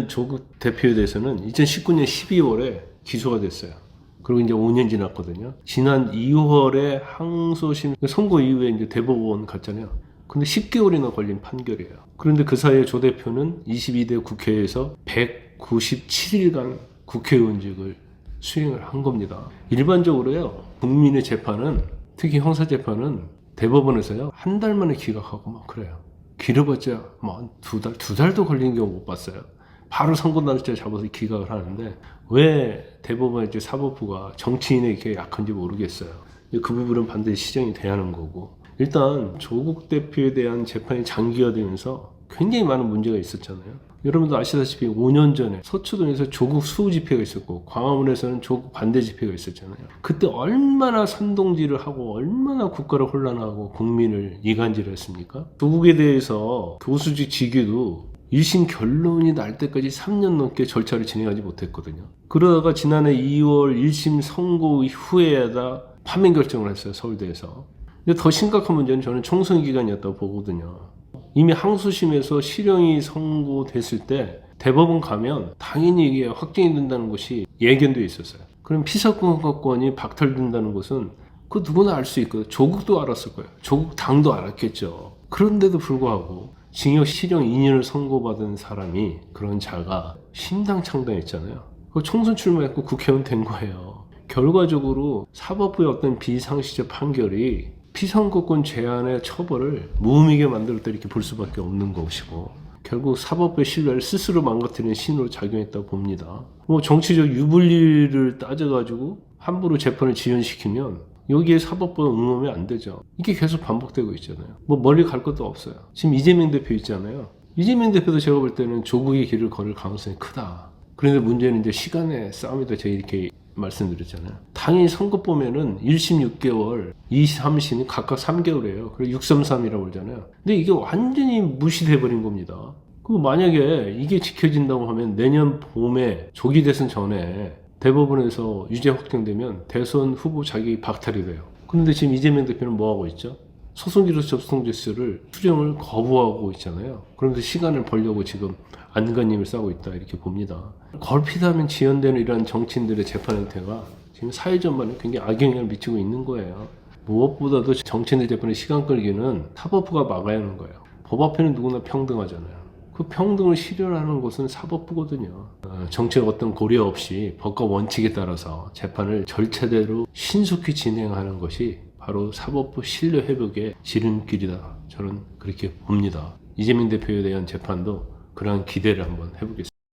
조국 대표에 대해서는 2019년 12월에 기소가 됐어요. 그리고 이제 5년 지났거든요. 지난 2월에 항소심 선고 이후에 이제 대법원 갔잖아요. 근데 10개월이나 걸린 판결이에요. 그런데 그 사이에 조 대표는 22대 국회에서 197일간 국회의원직을 수행을 한 겁니다. 일반적으로요, 국민의 재판은, 특히 형사재판은 대법원에서요, 한 달 만에 기각하고 막 그래요. 길어봤자 뭐 두 달도 걸리는 경우 못 봤어요. 바로 선고 날짜 잡아서 기각을 하는데 왜 대법원 이제 사법부가 정치인에게 약한지 모르겠어요. 그 부분은 반드시 시정이 돼야 하는 거고, 일단 조국 대표에 대한 재판이 장기화되면서 굉장히 많은 문제가 있었잖아요. 여러분도 아시다시피 5년 전에 서초동에서 조국 수호 집회가 있었고 광화문에서는 조국 반대 집회가 있었잖아요. 그때 얼마나 선동질을 하고 얼마나 국가를 혼란하고 국민을 이간질했습니까? 조국에 대해서 교수직 직위도 1심 결론이 날 때까지 3년 넘게 절차를 진행하지 못했거든요. 그러다가 지난해 2월 1심 선고 후에다 파면 결정을 했어요, 서울대에서. 근데 더 심각한 문제는 저는 총선 기간이었다고 보거든요. 이미 항소심에서 실형이 선고됐을 때 대법원 가면 당연히 이게 확정이 된다는 것이 예견돼 있었어요. 그럼 피사건이 박탈된다는 것은 그 누구나 알 수 있거든요. 조국도 알았을 거예요. 조국 당도 알았겠죠. 그런데도 불구하고 징역 실형 2년을 선고받은 사람이, 그런 자가 신당창당했잖아요. 총선 출마했고 국회의원 된 거예요. 결과적으로 사법부의 어떤 비상식적 판결이 피선거권 제한의 처벌을 무의미하게 만들었다, 이렇게 볼 수밖에 없는 것이고, 결국 사법부의 신뢰를 스스로 망가뜨리는 신호로 작용했다고 봅니다. 뭐 정치적 유불리를 따져가지고 함부로 재판을 지연시키면 여기에 사법부가 응하면 안 되죠. 이게 계속 반복되고 있잖아요. 뭐 멀리 갈 것도 없어요. 지금 이재명 대표 있잖아요. 이재명 대표도 제가 볼 때는 조국의 길을 걸을 가능성이 크다. 그런데 문제는 이제 시간의 싸움이다, 제가 이렇게 말씀드렸잖아요. 당연히 선거 보면은 1심 6개월, 2심, 3심이 각각 3개월이에요. 그리고 633이라고 그러잖아요. 근데 이게 완전히 무시돼 버린 겁니다. 그럼 만약에 이게 지켜진다고 하면 내년 봄에 조기 대선 전에 대법원에서 유죄 확정되면 대선 후보 자격이 박탈이 돼요. 그런데 지금 이재명 대표는 뭐 하고 있죠? 소송기록 접수 통지서를 수령을 거부하고 있잖아요. 그런데 시간을 벌려고 지금 안간힘을 싸고 있다, 이렇게 봅니다. 걸핏하면 지연되는 이러한 정치인들의 재판 행태가 지금 사회 전반에 굉장히 악영향을 미치고 있는 거예요. 무엇보다도 정치인들 재판의 시간 끌기는 사법부가 막아야 하는 거예요. 법 앞에는 누구나 평등하잖아요. 그 평등을 실현하는 것은 사법부거든요. 정치적 어떤 고려 없이 법과 원칙에 따라서 재판을 절차대로 신속히 진행하는 것이 바로 사법부 신뢰 회복의 지름길이다, 저는 그렇게 봅니다. 이재명 대표에 대한 재판도 그러한 기대를 한번 해보겠습니다.